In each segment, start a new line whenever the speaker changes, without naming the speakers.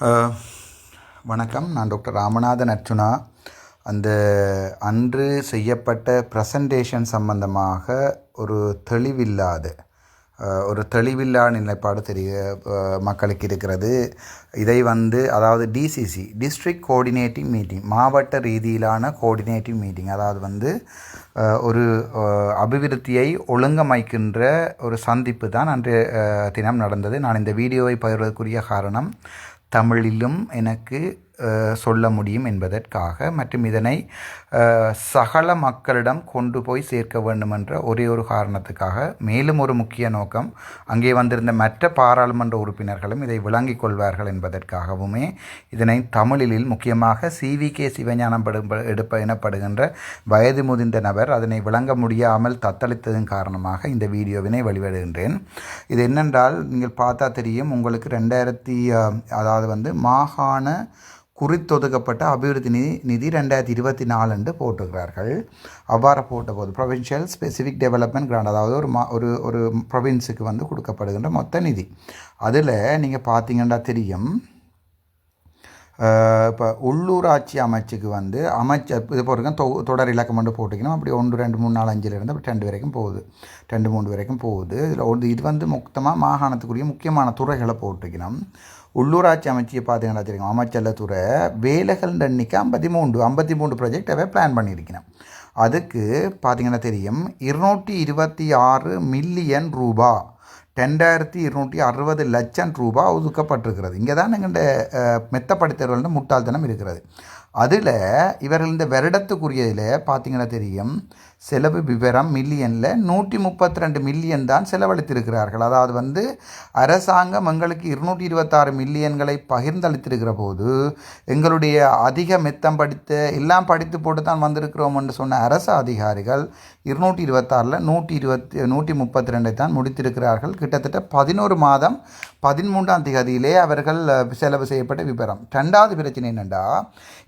வணக்கம். நான் டாக்டர் ராமநாதன் அர்ச்சுனா. அந்த அன்று செய்யப்பட்ட ப்ரெசன்டேஷன் சம்பந்தமாக ஒரு தெளிவில்லா நிலைப்பாடு மக்களுக்கு இருக்கிறது. இதை அதாவது டிசிசி, டிஸ்ட்ரிக்ட் கோஆர்டினேட்டிங் மீட்டிங், மாவட்ட ரீதியிலான கோஆர்டினேட்டிங் மீட்டிங், அதாவது ஒரு அபிவிருத்தியை ஒழுங்கமைக்கின்ற ஒரு சந்திப்பு தான் அன்றைய தினம் நடந்தது. நான் இந்த வீடியோவை பகிர்வதற்குரிய காரணம், தமிழிலும் எனக்கு சொல்ல முடியும் என்பதற்காக, மற்றும் இதனை சகல மக்களிடம் கொண்டு போய் சேர்க்க வேண்டும் என்ற ஒரே ஒரு காரணத்துக்காக. மேலும் ஒரு முக்கிய நோக்கம், அங்கே வந்திருந்த மற்ற பாராளுமன்ற உறுப்பினர்களும் இதை விளங்கிக் கொள்வார்கள் என்பதற்காகவுமே இதனை தமிழில், முக்கியமாக சிவிகே சிவஞானம் எனப்படுகின்ற வயது முதிர்ந்த நபர் அதனை விளங்க முடியாமல் தத்தளித்ததன் காரணமாக இந்த வீடியோவினை வெளியிடுகின்றேன். இது என்னென்றால், நீங்கள் பார்த்தா தெரியும் உங்களுக்கு, அதாவது மாகாண குறித்தொதுக்கப்பட்ட அபிவிருத்தி நிதி 2024 போட்டுக்கிறார்கள். அவ்வாறு போட்டபோது ப்ரொவின்ஷியல் ஸ்பெசிஃபிக் டெவலப்மெண்ட் கிராண்ட், அதாவது ஒரு ப்ரொவின்ஸுக்கு கொடுக்கப்படுகின்ற மொத்த நிதி. அதில் நீங்கள் பார்த்தீங்கன்னா தெரியும், இப்போ உள்ளூராட்சி அமைச்சுக்கு இது போடுறதுங்க தொடர் இலக்கம் போட்டிக்கணும். அப்படி 1 2 3 4 5 அப்படி 2 வரைக்கும் போகுது, 2 3 வரைக்கும் போகுது. இதில் இது மொத்தமாக மாகாணத்துக்குரிய முக்கியமான துறைகளை போட்டிக்கணும். உள்ளூராட்சி அமைச்சியை பார்த்தீங்கன்னா தெரியும், அமைச்சல்ல துறை வேலைகள் எண்ணிக்கை 53 ப்ராஜெக்ட் பிளான் பண்ணியிருக்கணும். அதுக்கு பார்த்தீங்கன்னா தெரியும் 226 மில்லியன் ரூபா, 2260 லட்சம் ரூபா ஒதுக்கப்பட்டிருக்கிறது. இங்கே தான் எங்கள்கிட்ட மெத்தப்படுத்தவர்கள் முட்டாள்தனம் இருக்கிறது. அதில் இவர்கள் இந்த வருடத்துக்குரியதில் பார்த்தீங்கன்னா தெரியும், செலவு விவரம் மில்லியனில் 132 மில்லியன் தான் செலவழித்திருக்கிறார்கள். அதாவது அரசாங்கம் எங்களுக்கு 226 மில்லியன்களை பகிர்ந்தளித்திருக்கிற போது, எங்களுடைய அதிக மெத்தம் எல்லாம் படித்து போட்டு தான் வந்திருக்கிறோம் என்று சொன்ன அரசு அதிகாரிகள் 226ல் 132 தான் முடித்திருக்கிறார்கள். கிட்டத்தட்ட 11 மாதம் 13ஆம் தேதியிலே அவர்கள் செலவு செய்யப்பட்ட விவரம். ரெண்டாவது பிரச்சனை என்னென்னா,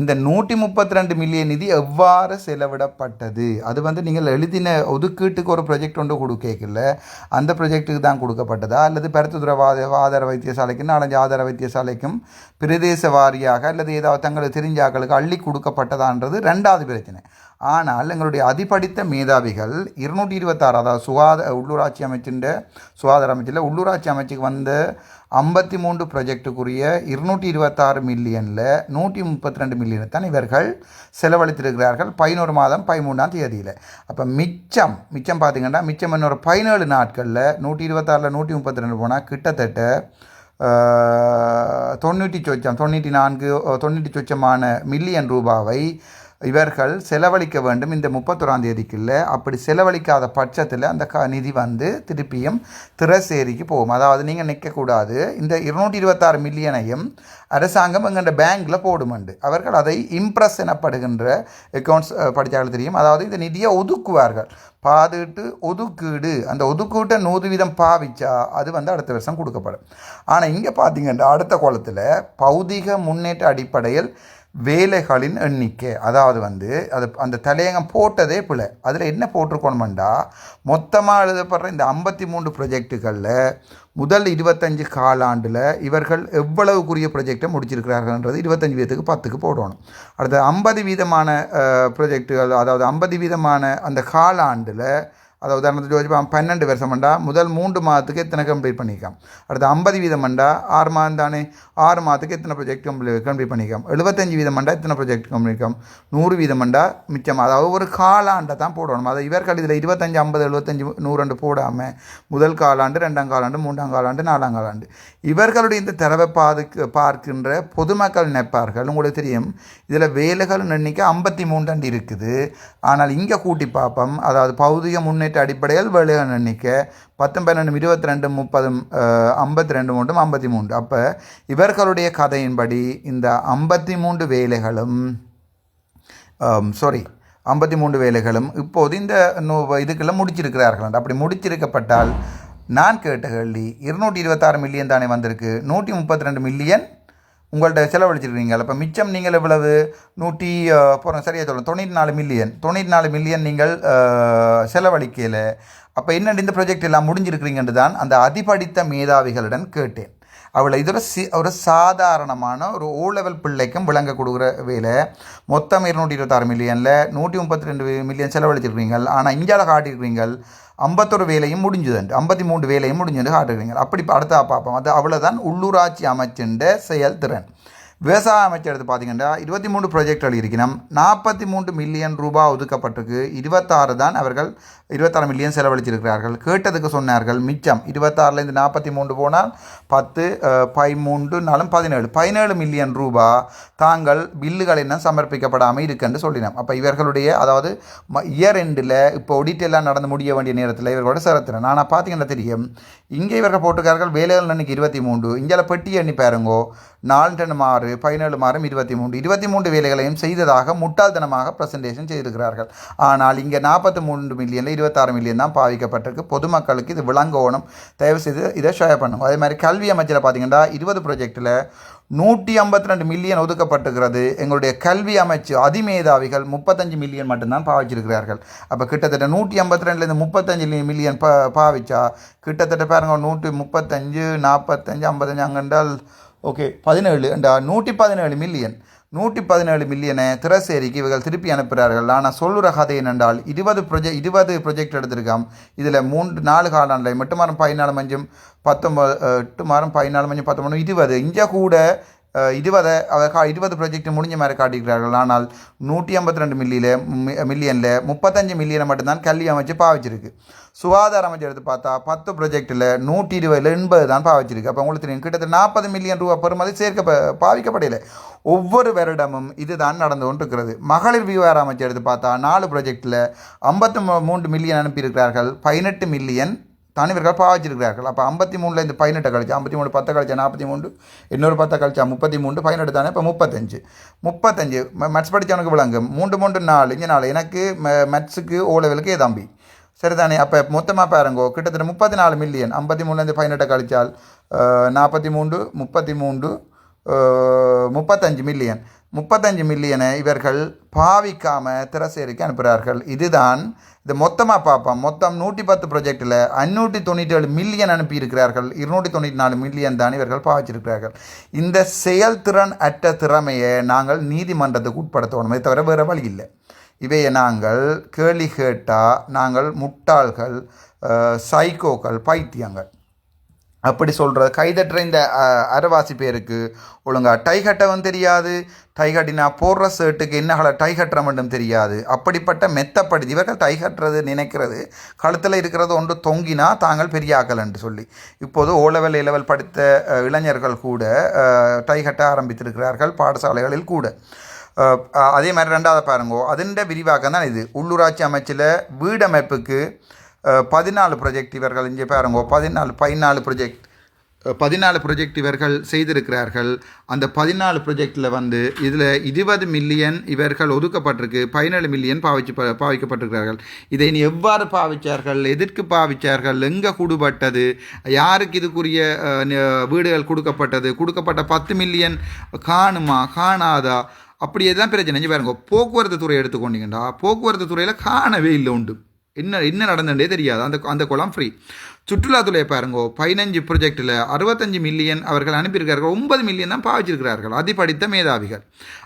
இந்த 132 மில்லியன் நிதி எவ்வாறு செலவிடப்பட்டது? அது நீங்கள் எழுதின ஒதுக்கீட்டுக்கு ஒரு ப்ரொஜெக்ட் ஒன்று கொடுக்கல, அந்த ப்ரொஜெக்ட்டுக்கு தான் கொடுக்கப்பட்டதா, அல்லது பருத்துத்துறை ஆதார வைத்தியசாலைக்கும் 4 ஆதார வைத்தியசாலைக்கும் பிரதேச வாரியாக அல்லது ஏதாவது தங்களுக்கு தெரிஞ்ச ஆக்களுக்கு அள்ளி கொடுக்கப்பட்டதான்றது ரெண்டாவது பிரச்சனை. ஆனால் எங்களுடைய அதிபடித்த மேதாவிகள் 226, அதாவது உள்ளூராட்சி அமைச்சின் சுகாதார அமைச்சில் உள்ளூராட்சி அமைச்சுக்கு 53 ப்ராஜெக்டுக்குரிய 226 மில்லியனில் 132 மில்லியனை தான் இவர்கள் செலவழித்திருக்கிறார்கள் 11 மாதம் 13ஆம் தேதியில். அப்போ மிச்சம் பார்த்திங்கன்னா, மிச்சம் இன்னொரு 17 நாட்களில் 126ல் 132 போனால் கிட்டத்தட்ட 94 சொச்சமான மில்லியன் ரூபாவை இவர்கள் செலவழிக்க வேண்டும் இந்த 31ஆம் தேதிக்குள்ள. அப்படி செலவழிக்காத பட்சத்தில் அந்த நிதி திருப்பியும் திரசேரிக்கு போகும். அதாவது நீங்கள் நிற்கக்கூடாது, இந்த 226 மில்லியனையும் அரசாங்கம் எங்கள்ட பேங்கில் போடுமண்டு. அவர்கள் அதை இம்ப்ரெஸ் எனப்படுகின்ற அக்கௌண்ட்ஸ் படித்தார்கள் தெரியும். அதாவது இந்த நிதியை ஒதுக்குவார்கள், ஒதுக்கீடு, அந்த ஒதுக்கீட்டை 100% பாவிச்சா அது அடுத்த வருஷம் கொடுக்கப்படும். ஆனால் இங்கே பார்த்தீங்கன்னா அடுத்த கோலத்தில் பௌதிக முன்னேற்ற அடிப்படையில் வேலைகளின் எண்ணிக்கை, அதாவது அது அந்த தலையங்கம் போட்டதே பிள்ளை. அதில் என்ன போட்டிருக்கணுமெண்டா, மொத்தமாக எழுதப்படுற இந்த 53 ப்ரொஜெக்டுகளில் முதல் 25 காலாண்டில் இவர்கள் எவ்வளவுக்குரிய ப்ரொஜெக்டை முடிச்சிருக்கிறார்கள்ன்றது 25% 10க்கு போடணும். அடுத்த 50% ப்ரொஜெக்டுகள், அதாவது 50% அந்த காலாண்டில், அதாவது உதாரணத்துக்கு யோசிப்பா 12 வருஷம்ண்டா முதல் 3 மாதத்துக்கு எத்தனை கம்ப்ளீட் பண்ணிக்கலாம். அடுத்து 50% 6 மாதம் தானே, 6 மாதத்துக்கு எத்தனை ப்ரொஜெக்ட் கம்ப்ளீட் பண்ணிக்கலாம். 75% எத்தனை ப்ரொஜெக்ட் கம்ப்ளீட் 100% மிச்சம். அதாவது ஒரு காலாண்டை தான் போடணும். அதாவது இவர்கள் இதில் 25 50 75 100 போடாமல் முதல் காலாண்டு, 2ஆம் காலாண்டு, 3ஆம் காலாண்டு, 4ஆம் காலாண்டு இவர்களுடைய இந்த தரவை பார்க்கின்ற பொதுமக்கள் நினைப்பார்கள். உங்களுக்கு தெரியும், இதில் வேலைகள் எண்ணிக்கை 53 இருக்குது. ஆனால் இங்கே கூட்டி பார்ப்போம், அதாவது பௌதிக முன்னேற்ற அடிப்படையில் வேலைகள் எண்ணிக்கை 10 12 22 30 52 மட்டும் 53. அப்போ இவர்களுடைய கதையின்படி இந்த 53 வேலைகளும் இப்போது இந்த இதுக்கெல்லாம் முடிச்சிருக்கிறார்கள். அப்படி முடிச்சிருக்கப்பட்டால், நான் கேட்ட கேள்வி, 226 மில்லியன் தானே வந்திருக்கு, 132 மில்லியன் உங்கள்கிட்ட செலவழிச்சிருக்கீங்க. இப்போ மிச்சம் நீங்கள் எவ்வளவு, சரியாக சொல்லணும் 94 மில்லியன் நீங்கள் செலவழிக்கல. அப்போ என்ன இந்த ப்ராஜெக்ட் எல்லாம் முடிஞ்சிருக்கிறீங்கன்னு தான் அந்த அதிபடித்த மேதாவிகளிடம் கேட்டேன். அவளை இதோட ஒரு சாதாரணமான ஒரு ஓ லெவல் பிள்ளைக்கும் விளங்க கொடுக்குற வேலை. மொத்தம் 226 மில்லியனில் 132 மில்லியன் செலவழிச்சிருக்கிறீங்க. ஆனால் இந்தியாவில் காட்டியிருக்கிறீங்க 51 வேலையும் முடிஞ்சுதுண்டு, 53 வேலையும் முடிஞ்சுட்டு காட்டுறீங்க. அப்படி அடுத்தா பார்ப்போம். அது அவ்வளோதான் உள்ளூராட்சி அமைச்சின்ற செயல்திறன். விவசாய அமைச்சர் எடுத்து பார்த்தீங்கன்னா 23 ப்ராஜெக்ட்கள் இருக்கணும், 43 மில்லியன் ரூபாய் ஒதுக்கப்பட்டிருக்கு. 26 தான் அவர்கள் 26 மில்லியன் செலவழிச்சிருக்கிறார்கள். கேட்டதுக்கு சொன்னார்கள் மிச்சம் 26லேருந்து 43 போனால் 10 13 17 மில்லியன் ரூபாய் தாங்கள் பில்லுகள் என்ன சமர்ப்பிக்கப்படாமல் இருக்குன்னு சொல்லினோம். அப்போ இவர்களுடைய அதாவது இயர் எண்டில் இப்போ ஒடிட் எல்லாம் நடந்து முடிய வேண்டிய நேரத்தில் இவர்களோட சிறத்திறன். ஆனால் பார்த்தீங்கன்னா தெரியும் இங்கே இவர்கள் போட்டிருக்கார்கள் வேலைகள் அன்றைக்கி 23, இங்கே பெட்டி எண்ணி பாருங்கோ 4 6 17 மாறும் 23 வேலைகளையும் செய்ததாக முட்டாள்தனமாக ப்ரெசன்டேஷன் செய்திருக்கிறார்கள். ஆனால் இங்கே 43 மில்லியனில் 26 மில்லியன் தான் பாவிக்கப்பட்டிருக்கு. பொதுமக்களுக்கு இது விளங்கணும், தயவு செய்து இதை ஷேர் பண்ணும். அதே மாதிரி கல்வி அமைச்சரை பார்த்தீங்கன்னா 20 ப்ராஜெக்டில் 152 மில்லியன் ஒதுக்கப்பட்டிருக்கிறது. எங்களுடைய கல்வி அமைச்சு அதிமேதாவிகள் 35 மில்லியன் மட்டும்தான் பாவிச்சிருக்கிறார்கள். அப்போ கிட்டத்தட்ட 152லேருந்து 35 மில்லியன் பாவிச்சா கிட்டத்தட்ட பாருங்க 135 45 55 அங்கென்றால் ஓகே 17 117 மில்லியனை திரசேரிக்கு இவர்கள் திருப்பி அனுப்புகிறார்கள். ஆனால் சொல்லுற கதை என்னென்றால் 20 ப்ரொஜெக்ட் எடுத்திருக்காம். இதில் 4 காலாண்டில் 8 மாதம் 14 மஞ்சும் 19 8 மாதம் 14 மஞ்சும் 19 20 இங்கே கூட 20 ப்ராஜெக்ட் முடிஞ்ச மாதிரி காட்டிக்கிறார்கள். ஆனால் 152 மில்லியனில் 35 மில்லியனை மட்டும்தான் கல்வி அமைச்சு பாவிச்சிருக்கு. சுகாதார அமைச்சர் எடுத்து பார்த்தா 10 ப்ராஜெக்டில் 120 தான் பாவிச்சிருக்கு. அப்போ உங்களுக்கு தெரியும் கிட்டத்தட்ட 40 மில்லியன் ரூபா பெறுமதி பாவிக்கப்படையில. ஒவ்வொரு வருடமும் இதுதான் நடந்து கொண்டிருக்கிறது. மகளிர் விவகார அமைச்சர் எடுத்து பார்த்தா 4 ப்ராஜெக்டில் 53 மில்லியன் அனுப்பியிருக்கிறார்கள். 18 மில்லியன் தான் இவர்கள் பாவிச்சிருக்கிறார்கள். அப்போ 53ல் இந்த 18 கழிச்சா 53 10 கழிச்சா 43 இன்னொரு 10 கழிச்சா 33 18 தானே. இப்போ 35 மேத்ஸ் படித்தவனுக்கு விளங்கும் 3 3 4 இங்கே 4 எனக்கு மேத்ஸுக்கு ஓ லெவலுக்கு தம்பி சரிதானே. அப்போ மொத்தமாக பாருங்கோ கிட்டத்தட்ட 34 மில்லியன் 53லேருந்து 18 கழிச்சால் 43 33 35 மில்லியன் 35 மில்லியனை இவர்கள் பாவிக்காமல் திரசேரிக்கு அனுப்புகிறார்கள். இதுதான் இது மொத்தமாக பார்ப்போம். மொத்தம் 110 ப்ராஜெக்டில் 597 மில்லியன் அனுப்பியிருக்கிறார்கள். 294 மில்லியன் தான் இவர்கள் பாவிச்சிருக்கிறார்கள். இந்த செயல்திறன் அற்ற திறமையை நாங்கள் நீதிமன்றத்துக்கு உட்படுத்தணும், இதை தவிர வேறு வழி இல்லை. இவையை நாங்கள் கேள்வி கேட்டால் நாங்கள் முட்டாள்கள், சைக்கோக்கள், பைத்தியங்கள் அப்படி சொல்கிறது. கைதட்டுற இந்த அரைவாசி பேருக்கு ஒழுங்கா டை கட்டவும் தெரியாது, டை கட்டினா போடுற ஷர்ட்டுக்கு என்ன கலர் டை கட்டுற மட்டும் தெரியாது. அப்படிப்பட்ட மெத்தப்படுத்தி இவர்கள் டை கட்டுறது நினைக்கிறது கழுத்தில் இருக்கிறது ஒன்று தொங்கினா தாங்கள் பெரிய ஆக்கள் என்று சொல்லி இப்போது ஓ லெவல் லெவல் படித்த இளைஞர்கள் கூட டை கட்ட ஆரம்பித்திருக்கிறார்கள் பாடசாலைகளில் கூட. அதே மாதிரி ரெண்டாவது பாருங்கோ அதிண்ட விரிவாக்கம் தான் இது. உள்ளூராட்சி அமைச்சில் வீடமைப்புக்கு 14 ப்ராஜெக்ட் இவர்கள் இங்கே பாருங்கோ 14 ப்ராஜெக்ட் இவர்கள் செய்திருக்கிறார்கள். அந்த 14 ப்ராஜெக்டில் இதில் 20 மில்லியன் இவர்கள் ஒதுக்கப்பட்டிருக்கு, 17 மில்லியன் பாவிக்கப்பட்டிருக்கிறார்கள். இதை இனி எவ்வாறு பாவிச்சார்கள், எதற்கு பாவிச்சார்கள், எங்கே கூடுபட்டது, யாருக்கு இதுக்குரிய வீடுகள் கொடுக்கப்பட்ட 10 மில்லியன் காணுமா காணாதா, அப்படியே தான் பிரச்சனை. இங்கே பாருங்க போக்குவரத்து துறை எடுத்துக்கொண்டீங்கன்னா போக்குவரத்து துறையில் காணவே இல்லை உண்டு, என்ன நடந்துட்டே தெரியாது. அந்த குளம் ஃப்ரீ. சுற்றுலாத்துறையை பாருங்கோ 15 ப்ராஜெக்டில் 65 மில்லியன் அவர்கள் அனுப்பியிருக்கிறார்கள். 9 மில்லியன் தான் பாவிச்சிருக்கிறார்கள் அதிபடித்த மேதாவிகள்.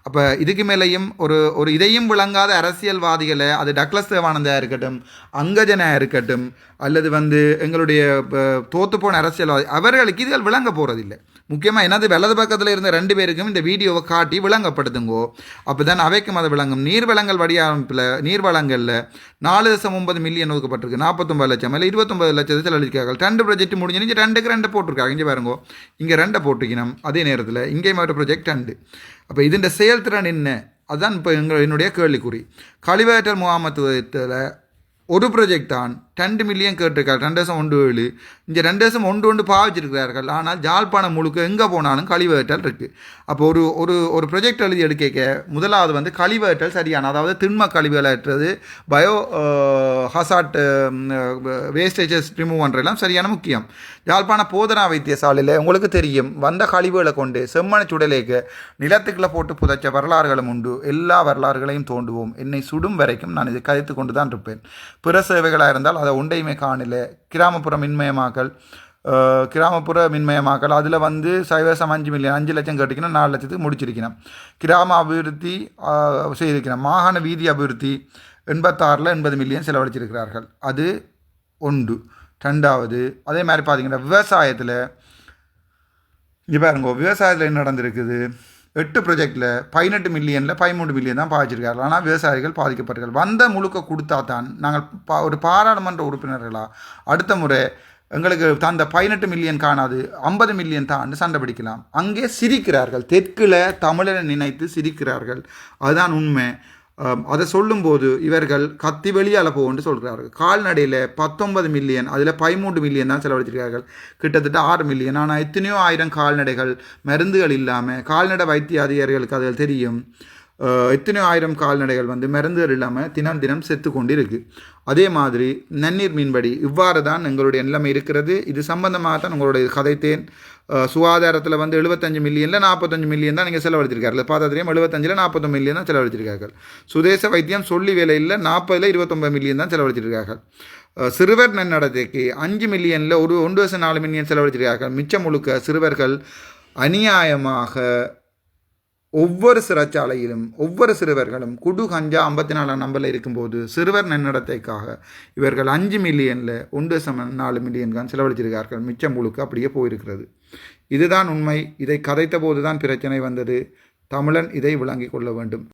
அப்போ இதுக்கு மேலேயும் ஒரு இதையும் விளங்காத அரசியல்வாதிகளை, அது டக்ளஸ் தேவானந்தா இருக்கட்டும், அங்கஜனா இருக்கட்டும், அல்லது எங்களுடைய தோத்துப்போன அரசியல்வாதி, அவர்களுக்கு இதுகள் விளங்க போகிறதில்லை. முக்கியமாக என்னது வலது பக்கத்தில் இருந்த 2 பேருக்கும் இந்த வீடியோவை காட்டி விளங்கப்படுத்துங்கோ. அப்போ தான் அவைக்கும் அதை விளங்கும். நீர்வளங்கள் வடிவமைப்பில் நீர்வளங்களில் 4.9 மில்லியன் ஒதுக்கப்பட்டிருக்கு. 49 லட்சம் இல்லை 29 லட்சத்தை செலவழிக்கிறார்கள். 2 ப்ராஜெக்ட் முடிஞ்சு 2க்கு 2 போட்டிருக்காங்க. இங்கே பாருங்கோ இங்கே 2 போட்டிருக்கணும். அதே நேரத்தில் இங்கே ஒரு ப்ராஜெக்ட் 2. அப்போ இதன் செயல்திறன் என்ன, அதுதான் இப்போ என்னுடைய கேள்விக்குறி. கழிவேற்றல் முகாமத்துவத்தில் ஒரு ப்ராஜெக்ட் தான் 2 மில்லியன் கேட்டிருக்காரு. 2.17 இங்கே 2.11 பாவிச்சிருக்கிறார்கள். ஆனால் ஜாழ்ப்பாணம் முழுக்க எங்கே போனாலும் கழிவேற்றல் இருக்குது. அப்போ ஒரு ப்ராஜெக்ட் எழுதி எடுக்க முதலாவது கழிவேற்றல் சரியான, அதாவது திண்ம கழிவுகளற்றது, பயோ ஹசாட் வேஸ்டேஜஸ் ரிமூவ் பண்ணுறதெல்லாம் சரியான முக்கியம். ஜாழ்ப்பாண போதனா வைத்தியசாலையில் உங்களுக்கு தெரியும் வந்த கழிவுகளை கொண்டு செம்மண சுடலேக்கு நிலத்துக்குள்ளே போட்டு புதைச்ச வரலாறுகளும் உண்டு. எல்லா வரலாறுகளையும் தோண்டுவோம், என்னை சுடும் வரைக்கும் நான் இதை கதைத்து கொண்டு தான் இருப்பேன். பிற சேவைகளாக இருந்தால் அதை ஒன்றையுமே காணல. கிராமப்புற மின்மயமாக்கல், கிராமப்புற மின்மயமாக்கல் அதில் வந்து 5 மில்லியன் 5 லட்சம் கட்டிக்கணும் 4 லட்சத்துக்கு முடிச்சிருக்கணும். கிராம அபிவிருத்தி செய்திருக்கிறோம். மாகாண வீதி அபிவிருத்தி 86 80 மில்லியன் செலவழிச்சிருக்கிறார்கள். அது ஒன்று. ரெண்டாவது அதே மாதிரி பார்த்தீங்கன்னா விவசாயத்தில் இங்கே பாருங்க, விவசாயத்தில் என்ன நடந்திருக்குது, 8 ப்ராஜெக்டில் 18 மில்லியனில் 13 மில்லியன் தான் பாதிச்சிருக்கார்கள். ஆனால் விவசாயிகள் பாதிக்கப்பட்டார்கள். வந்த முழுக்க கொடுத்தா தான் நாங்கள் ஒரு பாராளுமன்ற உறுப்பினர்களாக அடுத்த முறை எங்களுக்கு தந்த 18 மில்லியன் காணாது 50 மில்லியன் தான் சண்டை பிடிக்கலாம். அங்கே சிரிக்கிறார்கள், தெற்கில் தமிழரை நினைத்து சிரிக்கிறார்கள். அதுதான் உண்மை. அதை சொல்லும்போது இவர்கள் கத்தி வெளியால் போகும்னு சொல்கிறார்கள். கால்நடையில் 19 மில்லியன், அதில் 13 மில்லியன் தான் செலவழிச்சிருக்கார்கள், கிட்டத்தட்ட 6 மில்லியன். ஆனால் எத்தனையோ ஆயிரம் கால்நடைகள் மருந்துகள் இல்லாமல், கால்நடை வைத்திய அதிகாரிகளுக்கு அதில் தெரியும், எத்தனையோ ஆயிரம் கால்நடைகள் வந்து மருந்துகள் இல்லாமல் தினம் தினம் செத்து கொண்டு இருக்குது. அதே மாதிரி நன்னீர் மீன்படி இவ்வாறு தான் எங்களுடைய நிலைமை இருக்கிறது. இது சம்பந்தமாக தான் உங்களுடைய கதைத்தேன். சுகாதாரத்தில் வந்து 75 மில்லியனில் 45 மில்லியன் தான் நீங்கள் செலவழிச்சிருக்கார்கள். பார்த்தா தெரியும், 75ல் 40 மில்லியன் தான் செலவழிச்சிருக்கார்கள். சுதேச வைத்தியம் சொல்லி வேலையில் 40ல் 29 மில்லியன் தான் செலவழிச்சிருக்கார்கள். சிறுவர் நன்னடத்தைக்கு 5 மில்லியனில் 1.4 மில்லியன் செலவழிச்சிருக்கார்கள். மிச்சம் முழுக்க சிறுவர்கள் அநியாயமாக ஒவ்வொரு சிறைச்சாலையிலும் ஒவ்வொரு சிறுவர்களும் குடு கஞ்சா 54 நம்பரில் இருக்கும்போது சிறுவர் நன்னடத்தைக்காக இவர்கள் 5 மில்லியனில் 1.4 மில்லியன் தான் செலவழிச்சிருக்கார்கள். மிச்சம் முழுக்க அப்படியே போயிருக்கிறது. இதுதான் உண்மை. இதை கதைத்த போது தான் பிரச்சனை வந்தது. தமிழன் இதை விளங்கிக் கொள்ள வேண்டும்.